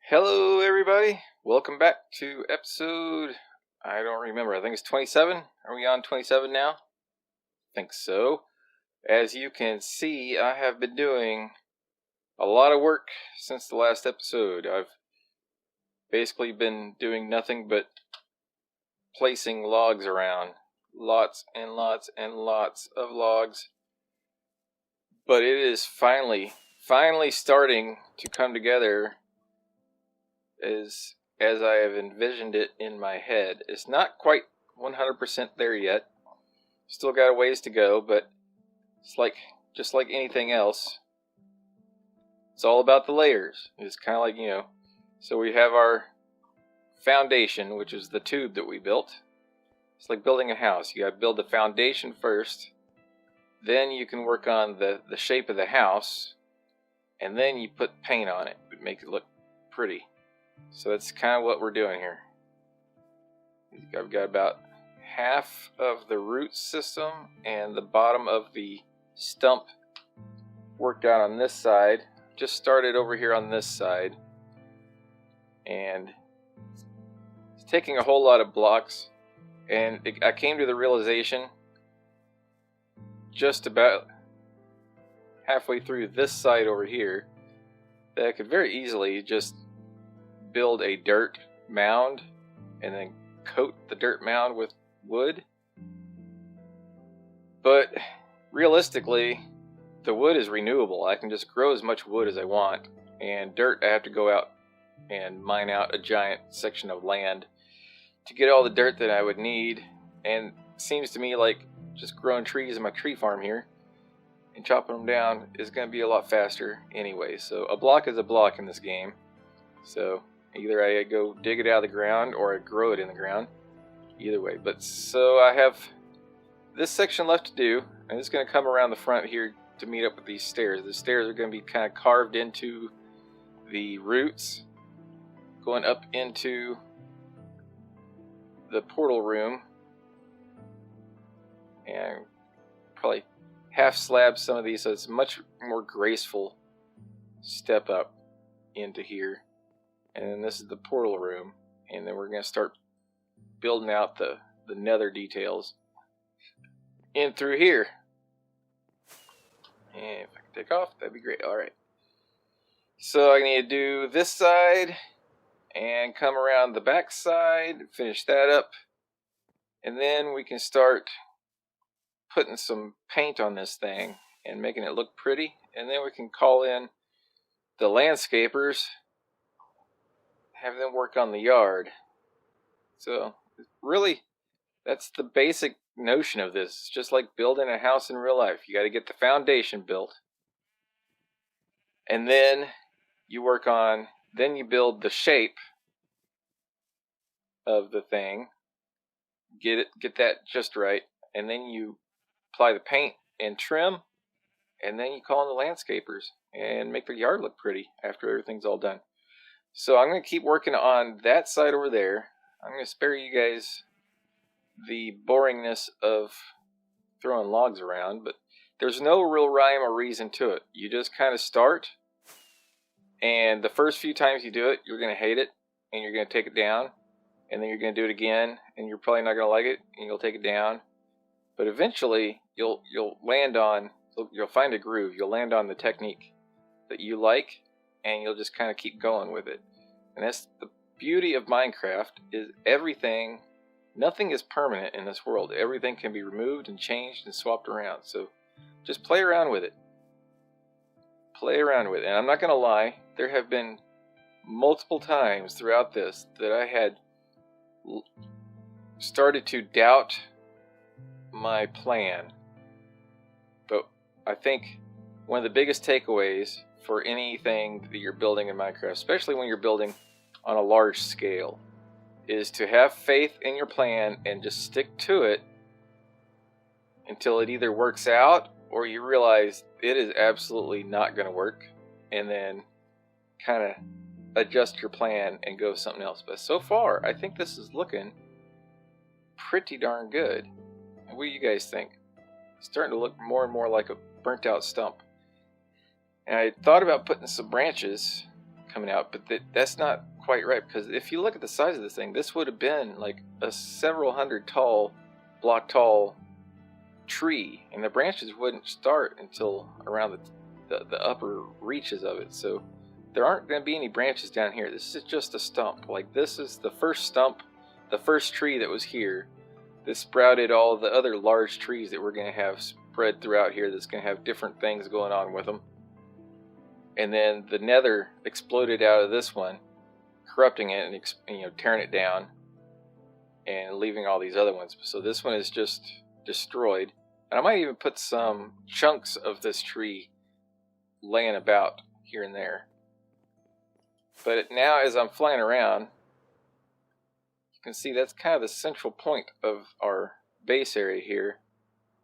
Hello everybody, welcome back to episode, I don't remember, I think it's 27. Are we on 27 now? I think so. As you can see, I have been doing a lot of work since the last episode. I've basically been doing nothing but placing logs around. Lots and lots and lots of logs. But it is finally starting to come together as I have envisioned it in my head. It's not quite 100% there yet. Still got a ways to go, but it's just like anything else. It's all about the layers. It's kind of like, so we have our foundation, which is the tube that we built. It's like building a house. You got to build the foundation first. Then you can work on the shape of the house. And then you put paint on it to make it look pretty. So that's kind of what we're doing here. I've got about half of the root system and the bottom of the stump worked out on this side. Just started over here on this side. And it's taking a whole lot of blocks. And I came to the realization just about halfway through this side over here that I could very easily just build a dirt mound and then coat the dirt mound with wood. But realistically, the wood is renewable. I can just grow as much wood as I want, and dirt I have to go out and mine out a giant section of land to get all the dirt that I would need. And it seems to me like just growing trees in my tree farm here and chopping them down is going to be a lot faster anyway. So a block is a block in this game. So either I go dig it out of the ground or I grow it in the ground. Either way. But so I have this section left to do. I'm just going to come around the front here to meet up with these stairs. The stairs are going to be kind of carved into the roots, going up into the portal room, and probably half slab some of these so it's much more graceful step up into here. And then this is the portal room, and then we're going to start building out the nether details in through here. And if I can take off, that'd be great. Alright. So I need to do this side and come around the back side, finish that up, and then we can start putting some paint on this thing and making it look pretty. And then we can call in the landscapers, have them work on the yard. So really, that's the basic notion of this. It's just like building a house in real life. You got to get the foundation built, and then you then you build the shape of the thing, get that just right, and then you apply the paint and trim, and then you call in the landscapers and make the yard look pretty after everything's all done. So I'm going to keep working on that side over there. I'm going to spare you guys the boringness of throwing logs around, but there's no real rhyme or reason to it. You just kind of start, and the first few times you do it, you're going to hate it, and you're going to take it down, and then you're going to do it again, and you're probably not going to like it, and you'll take it down. But eventually, you'll find a groove. You'll land on the technique that you like, and you'll just kind of keep going with it. And that's the beauty of Minecraft, is nothing is permanent in this world. Everything can be removed and changed and swapped around. So just play around with it. Play around with it. And I'm not going to lie, there have been multiple times throughout this that I had started to doubt my plan. But I think one of the biggest takeaways for anything that you're building in Minecraft, especially when you're building on a large scale, is to have faith in your plan and just stick to it until it either works out or you realize it is absolutely not going to work, and then kind of adjust your plan and go with something else. But so far, I think this is looking pretty darn good. What do you guys think? It's starting to look more and more like a burnt out stump. And I thought about putting some branches coming out, but that's not quite right, because if you look at the size of this thing, this would have been like a several hundred block tall tree, and the branches wouldn't start until around the upper reaches of it. So there aren't going to be any branches down here. This is just a stump. Like, this is the first stump, the first tree that was here. This sprouted all the other large trees that we're going to have spread throughout here that's going to have different things going on with them. And then the nether exploded out of this one, corrupting it and tearing it down and leaving all these other ones. So this one is just destroyed. And I might even put some chunks of this tree laying about here and there. But now, as I'm flying around, you can see that's kind of the central point of our base area here.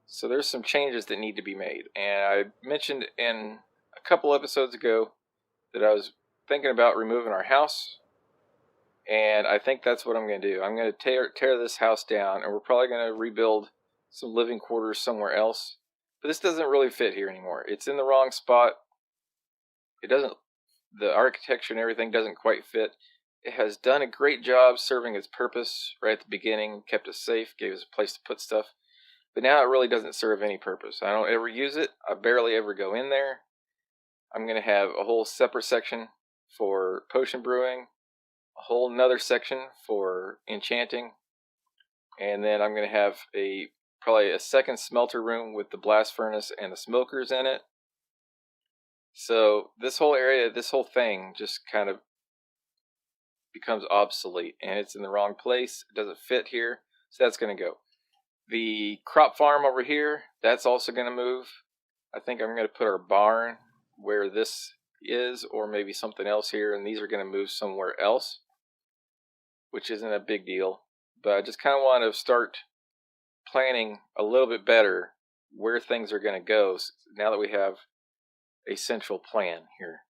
So there's some changes that need to be made. And I mentioned in a couple episodes ago that I was thinking about removing our house. And I think that's what I'm going to do. I'm going to tear this house down, and we're probably going to rebuild some living quarters somewhere else. But this doesn't really fit here anymore. It's in the wrong spot. The architecture and everything doesn't quite fit. It has done a great job serving its purpose right at the beginning, kept us safe, gave us a place to put stuff. But now it really doesn't serve any purpose. I don't ever use it. I barely ever go in there. I'm going to have a whole separate section for potion brewing, a whole nother section for enchanting, and then I'm going to have probably a second smelter room with the blast furnace and the smokers in it. So this whole area, this whole thing just kind of becomes obsolete, and it's in the wrong place. It doesn't fit here, so that's going to go. The crop farm over here, that's also going to move. I think I'm going to put our barn where this is, or maybe something else here, and these are going to move somewhere else, which isn't a big deal. But I just kind of want to start planning a little bit better where things are going to go now that we have a central plan here.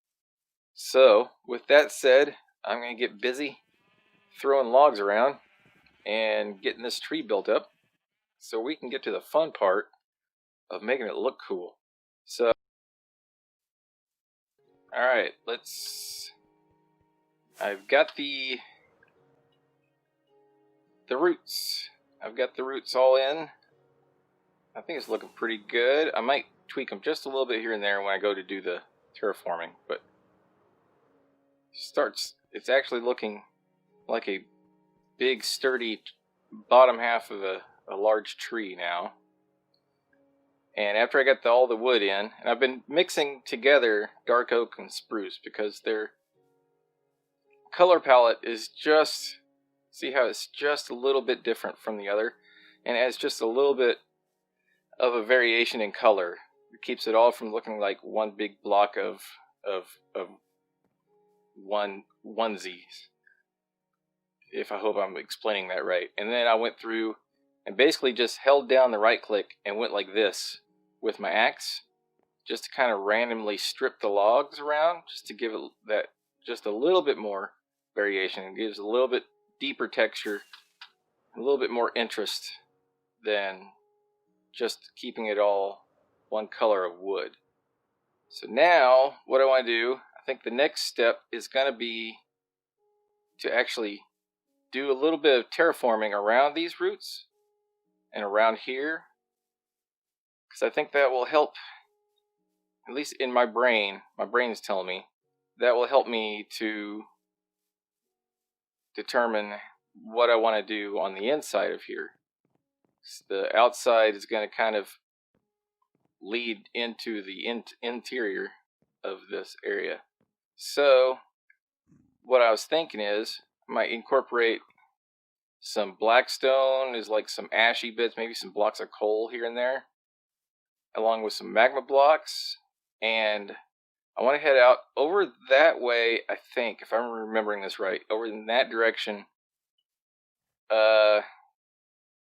So with that said, I'm going to get busy throwing logs around and getting this tree built up so we can get to the fun part of making it look cool. So alright, I've got the roots. I've got the roots all in. I think it's looking pretty good. I might tweak them just a little bit here and there when I go to do the terraforming, but it's actually looking like a big sturdy bottom half of a large tree now. And after I got all the wood in, and I've been mixing together dark oak and spruce because their color palette is just, see how it's just a little bit different from the other, and it has just a little bit of a variation in color. It keeps it all from looking like one big block of onesies, if I hope I'm explaining that right. And then I went through and basically just held down the right click and went like this with my axe, just to kind of randomly strip the logs around, just to give it that just a little bit more variation. It gives a little bit deeper texture, a little bit more interest than just keeping it all one color of wood. So now what I want to do, I think the next step is going to be to actually do a little bit of terraforming around these roots and around here, because I think that will help, at least in my brain is telling me that will help me to determine what I want to do on the inside of here. The outside is going to kind of lead into the interior of this area. So what I was thinking is I might incorporate some blackstone, is like some ashy bits, maybe some blocks of coal here and there, along with some magma blocks. And I want to head out over that way, I think, if I'm remembering this right, over in that direction.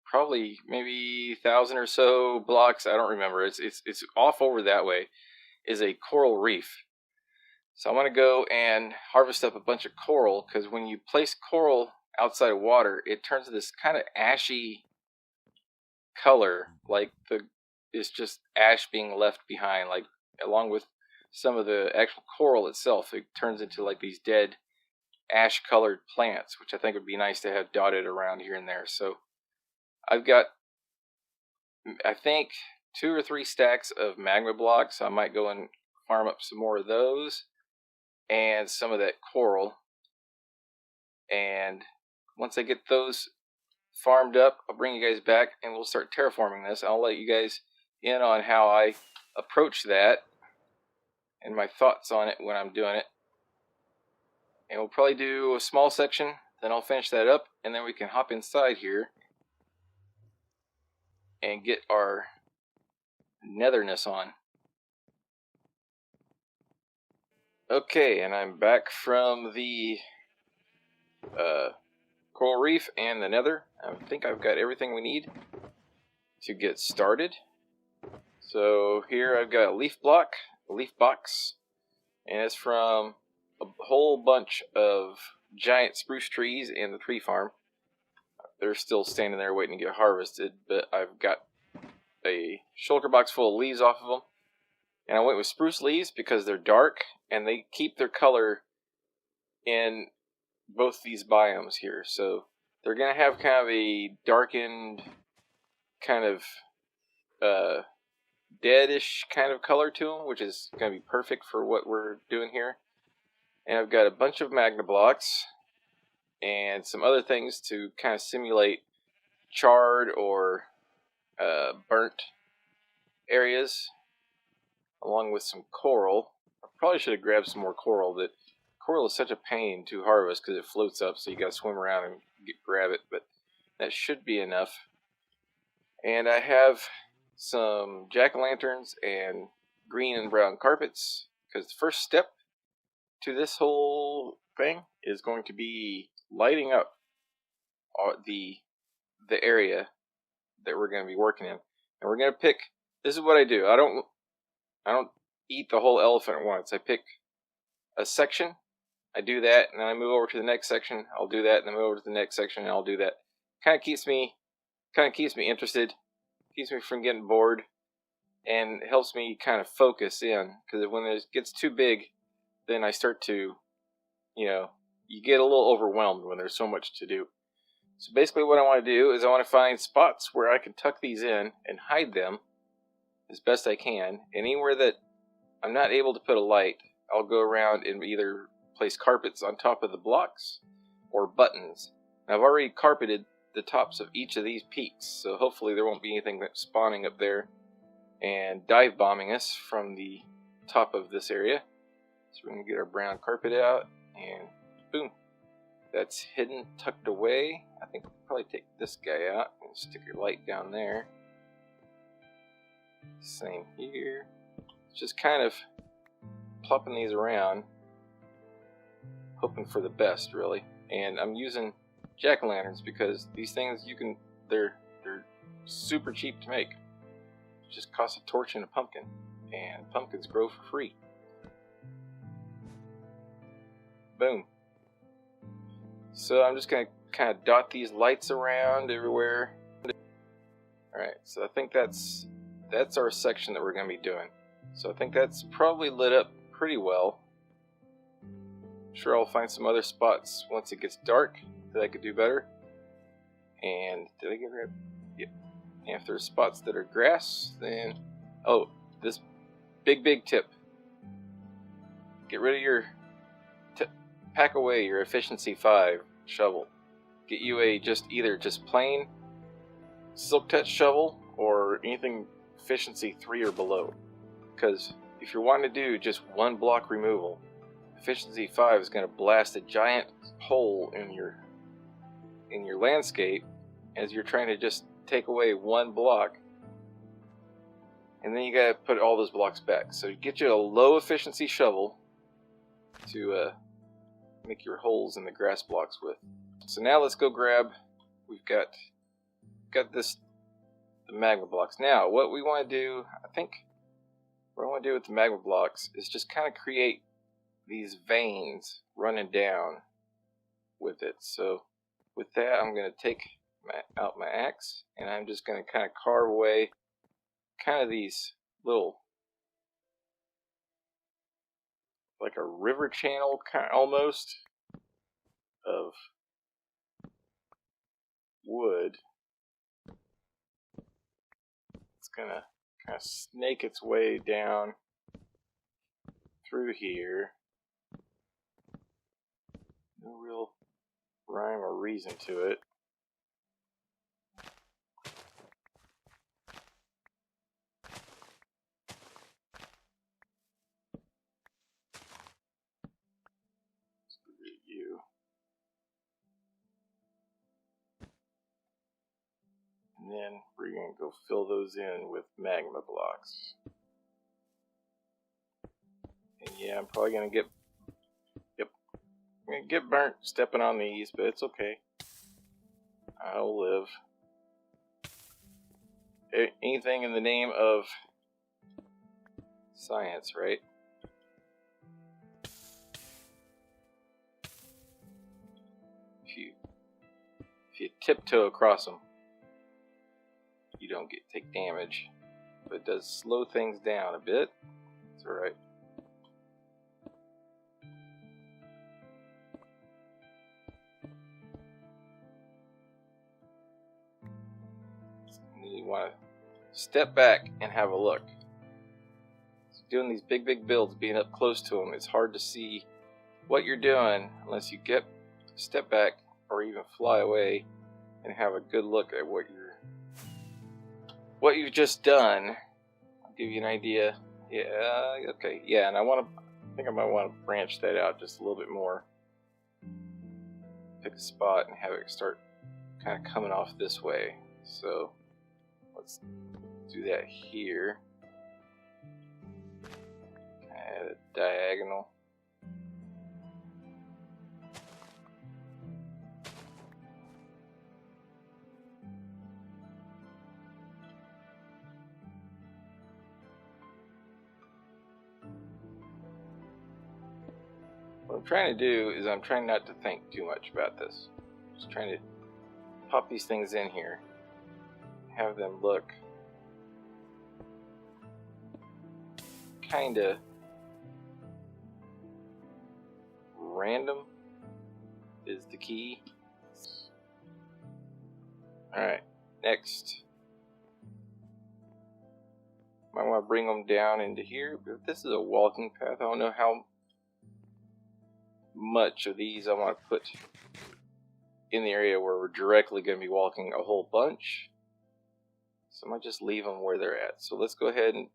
Probably maybe 1,000 or so blocks, I don't remember. It's off over that way, is a coral reef. So I want to go and harvest up a bunch of coral, because when you place coral outside of water, it turns to this kind of ashy color, like it's just ash being left behind, like along with some of the actual coral itself. It turns into like these dead ash colored plants, which I think would be nice to have dotted around here and there. So I've got, I think, 2 or 3 stacks of magma blocks. I might go and farm up some more of those and some of that coral. And once I get those farmed up, I'll bring you guys back and we'll start terraforming this. I'll let you guys in on how I approach that and my thoughts on it when I'm doing it. And we'll probably do a small section, then I'll finish that up, and then we can hop inside here and get our netherness on. Okay, and I'm back from the coral reef and the nether. I think I've got everything we need to get started. So here I've got a leaf block, a leaf box, and it's from a whole bunch of giant spruce trees in the tree farm. They're still standing there waiting to get harvested, but I've got a shulker box full of leaves off of them. And I went with spruce leaves because they're dark and they keep their color in both these biomes here. So they're going to have kind of a darkened, kind of deadish kind of color to them, which is going to be perfect for what we're doing here. And I've got a bunch of magma blocks and some other things to kind of simulate charred or burnt areas, along with some coral. I probably should have grabbed some more coral. That coral is such a pain to harvest because it floats up, so you got to swim around and grab it, but that should be enough. And I have some jack-o'-lanterns and green and brown carpets, because the first step to this whole thing is going to be lighting up the area that we're going to be working in. And we're going to pick, this is what I do. I don't eat the whole elephant at once. I pick a section, I do that, and then I move over to the next section, I'll do that, and then move over to the next section, and I'll do that. Kind of keeps me interested, keeps me from getting bored, and helps me kind of focus in, because when it gets too big, then I start to, you get a little overwhelmed when there's so much to do. So basically what I want to do is I want to find spots where I can tuck these in and hide them as best I can. And anywhere that I'm not able to put a light, I'll go around and either place carpets on top of the blocks or buttons. And I've already carpeted the tops of each of these peaks, so hopefully there won't be anything that's spawning up there and dive bombing us from the top of this area. So we're going to get our brown carpet out, and boom, that's hidden, tucked away. I think we'll probably take this guy out and stick your light down there. Same here. Just kind of plopping these around, hoping for the best, really. And I'm using jack-o'-lanterns because these things they're super cheap to make. It just costs a torch and a pumpkin, and pumpkins grow for free. Boom. So I'm just going to kind of dot these lights around everywhere. Alright, so I think that's our section that we're going to be doing. So I think that's probably lit up pretty well. I'm sure I'll find some other spots once it gets dark that I could do better. And did I get rid of? Yep. And if there's spots that are grass, then this big tip. Get rid of your pack away your efficiency 5 shovel. Get you either just plain silk touch shovel or anything efficiency 3 or below. Because if you're wanting to do just one block removal, efficiency 5 is going to blast a giant hole in your landscape as you're trying to just take away one block, and then you got to put all those blocks back. So get you a low efficiency shovel to make your holes in the grass blocks with. So now let's go grab, we've got the magma blocks. Now what we want to do, I think what I want to do with the magma blocks is just kind of create these veins running down with it. So with that, I'm going to take out my axe, and I'm just going to kind of carve away kind of these little like a river channel almost of wood. It's gonna kind of snake its way down through here. No real rhyme or reason to it. You. And then we're going to go fill those in with magma blocks. And yeah, I'm probably going to get, I'm going to get burnt stepping on these, but it's okay. I'll live. Anything in the name of science, right? If you tiptoe across them, you don't take damage, but it does slow things down a bit. It's alright. You want to step back and have a look. Doing these big builds, being up close to them, it's hard to see what you're doing unless you step back or even fly away and have a good look at what you've just done. I'll give you an idea. Yeah, okay, yeah, and I think I might want to branch that out just a little bit more. Pick a spot and have it start kind of coming off this way. So let's do that here. Add a diagonal. What I'm trying to do is I'm trying not to think too much about this. Just trying to pop these things in here. Have them look kinda random is the key. Alright, next. Might want to bring them down into here, but this is a walking path. I don't know how much of these I want to put in the area where we're directly going to be walking a whole bunch. So I might just leave them where they're at. So let's go ahead and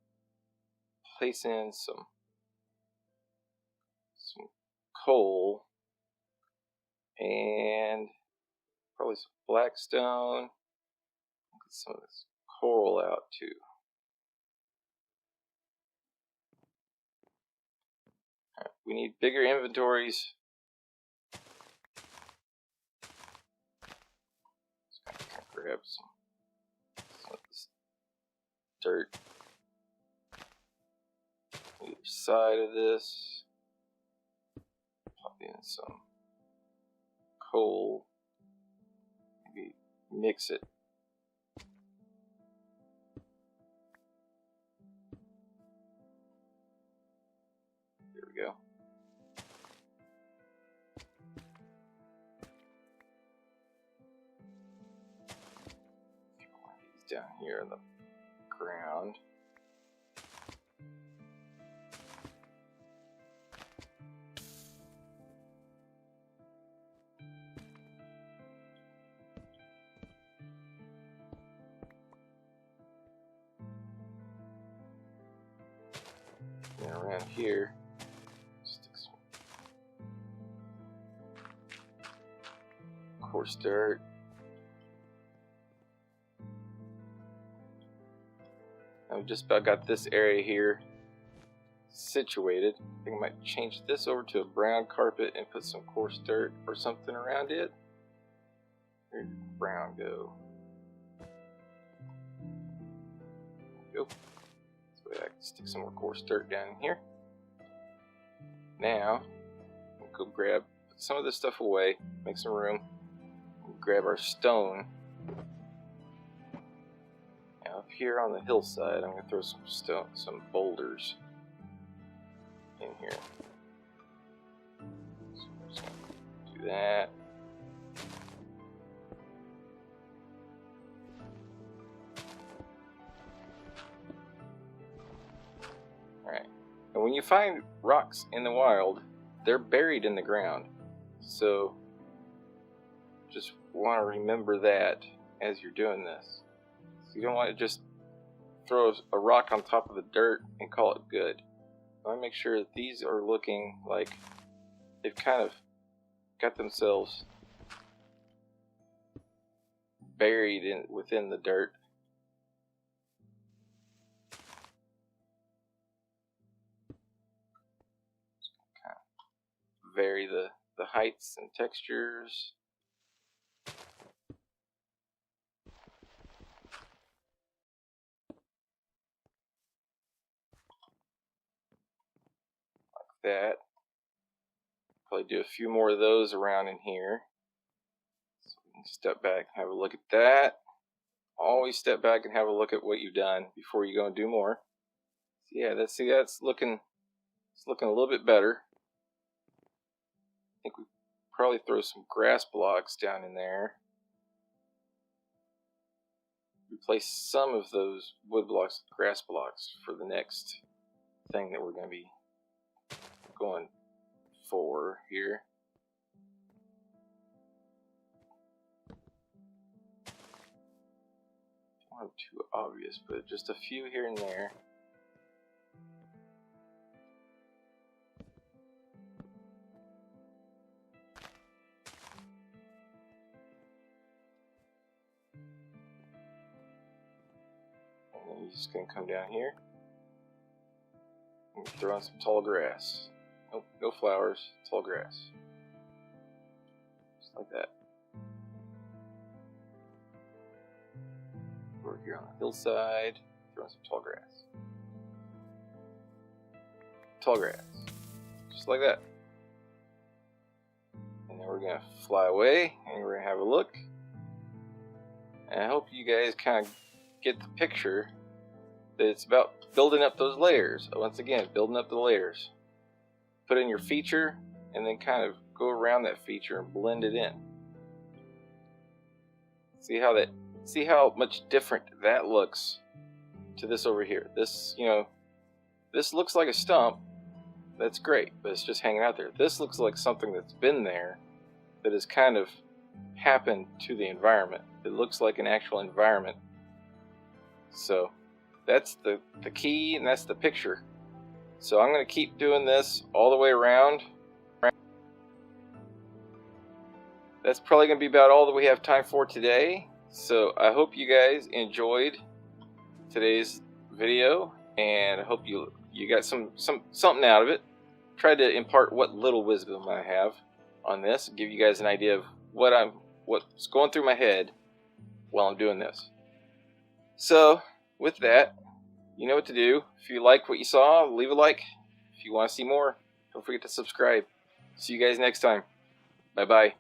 place in some coal and probably some blackstone. Get some of this coral out too. Right, we need bigger inventories. Just kind of grab some of this dirt. Either side of this. Pop in some coal. Maybe mix it. There we go. These down here in the ground. And around here, stick some coarse dirt. I've just about got this area here situated. I think I might change this over to a brown carpet and put some coarse dirt or something around it. Where did brown go? There we go. I can stick some more coarse dirt down in here. Now, we'll go put some of this stuff away, make some room, and grab our stone. Now up here on the hillside, I'm going to throw some boulders in here. Do that. Alright. And when you find rocks in the wild, they're buried in the ground. So just want to remember that as you're doing this. So you don't want to just throw a rock on top of the dirt and call it good. I want to make sure that these are looking like they've kind of got themselves buried within the dirt. Kind of vary the heights and textures. That. Probably do a few more of those around in here. So we can step back and have a look at that. Always step back and have a look at what you've done before you go and do more. So yeah, that's looking a little bit better. I think we probably throw some grass blocks down in there. Replace some of those wood blocks with grass blocks for the next thing that we're going to be going for here. Don't want too obvious, but just a few here and there. And then you're just going to come down here and throw on some tall grass. Nope, no flowers, tall grass. Just like that. Over here on the hillside, throw in some tall grass. Tall grass. Just like that. And then we're going to fly away and we're going to have a look. And I hope you guys kind of get the picture that it's about building up those layers. Once again, building up the layers. Put in your feature and then kind of go around that feature and blend it in. See how much different that looks to this over here. This, this looks like a stump. That's great, but it's just hanging out there. This looks like something that's been there that has kind of happened to the environment. It looks like an actual environment. So that's the key, and that's the picture. So I'm going to keep doing this all the way around. That's probably going to be about all that we have time for today. So I hope you guys enjoyed today's video, and I hope you got something out of it. Tried to impart what little wisdom I have on this, give you guys an idea of what's going through my head while I'm doing this. So with that, you know what to do. If you like what you saw, leave a like. If you want to see more, don't forget to subscribe. See you guys next time. Bye-bye.